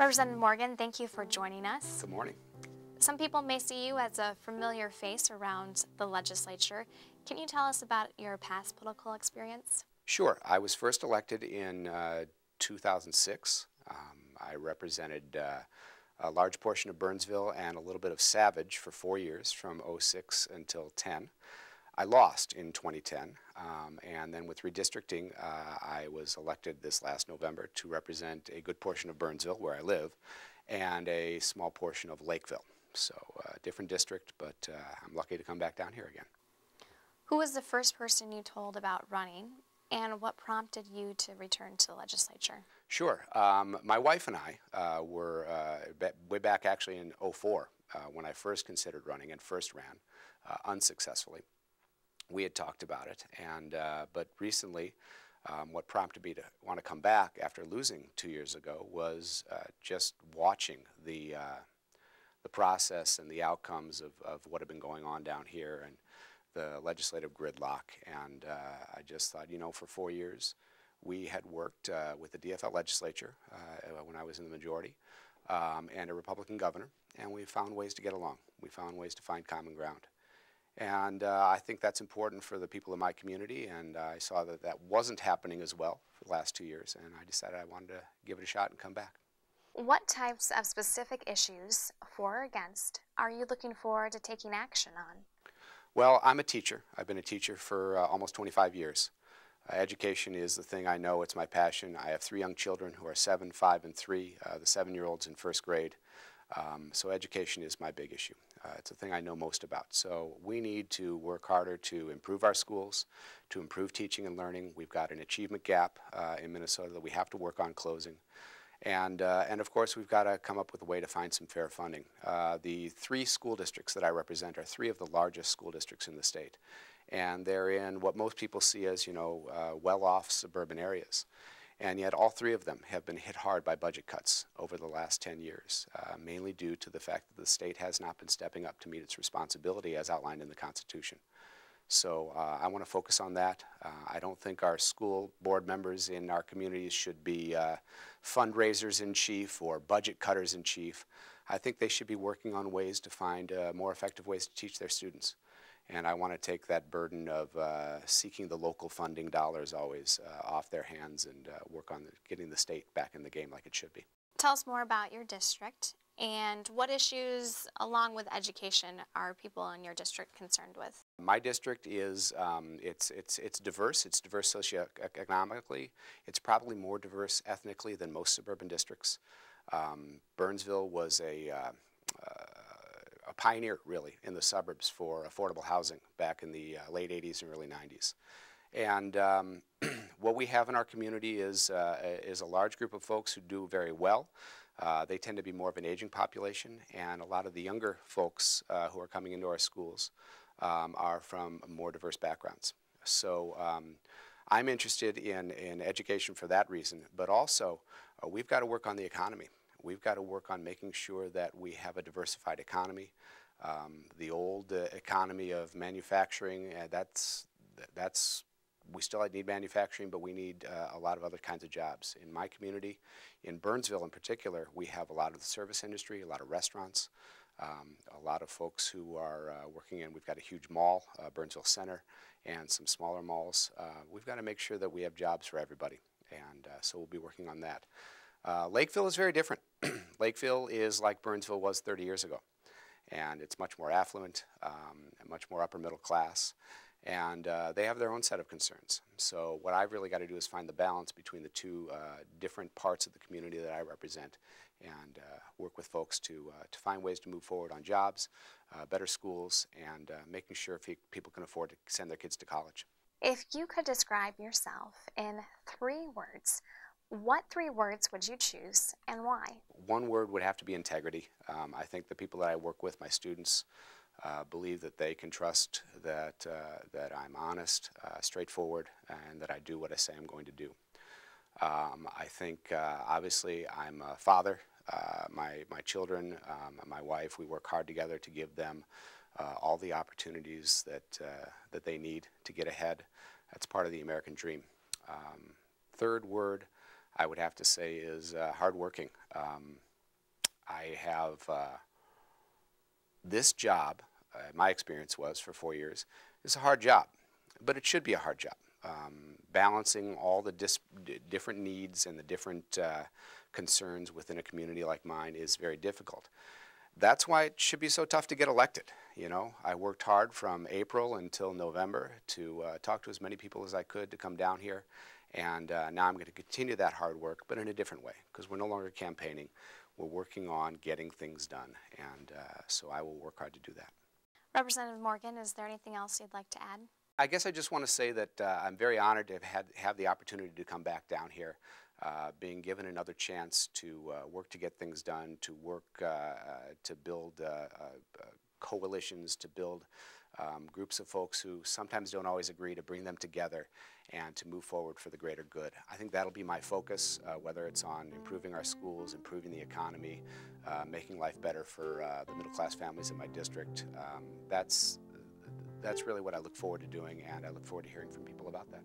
Representative Morgan, thank you for joining us. Good morning. Some people may see you as a familiar face around the legislature. Can you tell us about your past political experience? Sure. I was first elected in 2006. I represented a large portion of Burnsville and a little bit of Savage for 4 years, from '06 until '10. I lost in 2010, and then with redistricting, I was elected this last November to represent a good portion of Burnsville, where I live, and a small portion of Lakeville. So different district, but I'm lucky to come back down here again. Who was the first person you told about running, and what prompted you to return to the legislature? Sure. My wife and I were way back actually in '04 when I first considered running and first ran unsuccessfully. We had talked about it, and but recently what prompted me to want to come back after losing 2 years ago was just watching the process and the outcomes of what had been going on down here and the legislative gridlock. And I just thought, you know, for 4 years we had worked with the DFL legislature when I was in the majority and a Republican governor, and we found ways to get along. We found ways to find common ground. And I think that's important for the people in my community, and I saw that that wasn't happening as well for the last 2 years, and I decided I wanted to give it a shot and come back. What types of specific issues, for or against, are you looking forward to taking action on? Well, I'm a teacher. I've been a teacher for almost 25 years. Education is the thing I know. It's my passion. I have 3 young children who are 7, 5, and 3. The 7-year-old's in first grade. So education is my big issue. It's the thing I know most about. So we need to work harder to improve our schools, to improve teaching and learning. We've got an achievement gap in Minnesota that we have to work on closing. And of course, we've got to come up with a way to find some fair funding. The 3 school districts that I represent are 3 of the largest school districts in the state. And they're in what most people see as, you know, well-off suburban areas. And yet all 3 of them have been hit hard by budget cuts over the last 10 years, mainly due to the fact that the state has not been stepping up to meet its responsibility as outlined in the Constitution. So I want to focus on that. I don't think our school board members in our communities should be fundraisers in chief or budget cutters in chief. I think they should be working on ways to find more effective ways to teach their students. And I want to take that burden of seeking the local funding dollars always off their hands and work on getting the state back in the game like it should be. Tell us more about your district and what issues, along with education, are people in your district concerned with? My district is it's diverse. It's diverse socioeconomically. It's probably more diverse ethnically than most suburban districts. Burnsville was a pioneer, really, in the suburbs for affordable housing back in the late '80s and early '90s. And what we have in our community is a large group of folks who do very well. They tend to be more of an aging population, and a lot of the younger folks who are coming into our schools are from more diverse backgrounds. So I'm interested in education for that reason, but also we've got to work on the economy. We've got to work on making sure that we have a diversified economy. The old economy of manufacturing, we still need manufacturing, but we need a lot of other kinds of jobs. In my community, in Burnsville in particular, we have a lot of the service industry, a lot of restaurants, a lot of folks who are working in, we've got a huge mall, Burnsville Center, and some smaller malls. We've got to make sure that we have jobs for everybody, and so we'll be working on that. Lakeville is very different. Lakeville is like Burnsville was 30 years ago, and it's much more affluent, and much more upper middle class, and they have their own set of concerns. So what I've really got to do is find the balance between the 2 different parts of the community that I represent, and work with folks to find ways to move forward on jobs, better schools, and making sure people can afford to send their kids to college. If you could describe yourself in 3 words, what 3 words would you choose and why? 1 word would have to be integrity. I think the people that I work with, my students, believe that they can trust that I'm honest, straightforward, and that I do what I say I'm going to do. I think obviously I'm a father. My children, my wife, we work hard together to give them all the opportunities that they need to get ahead. That's part of the American dream. 3rd word I would have to say is hardworking. have this job, my experience was for 4 years, is a hard job, but it should be a hard job. Balancing all the different needs and the different concerns within a community like mine is very difficult. That's why it should be so tough to get elected. You know, I worked hard from April until November to talk to as many people as I could to come down here, and now I'm going to continue that hard work, but in a different way, because we're no longer campaigning. We're working on getting things done, and so I will work hard to do that. Representative Morgan, is there anything else you'd like to add? I guess I just want to say that I'm very honored to have the opportunity to come back down here, being given another chance to work to get things done, to work to build coalitions, to build groups of folks who sometimes don't always agree, to bring them together and to move forward for the greater good. I think that'll be my focus, whether it's on improving our schools, improving the economy, making life better for the middle-class families in my district. That's really what I look forward to doing, and I look forward to hearing from people about that.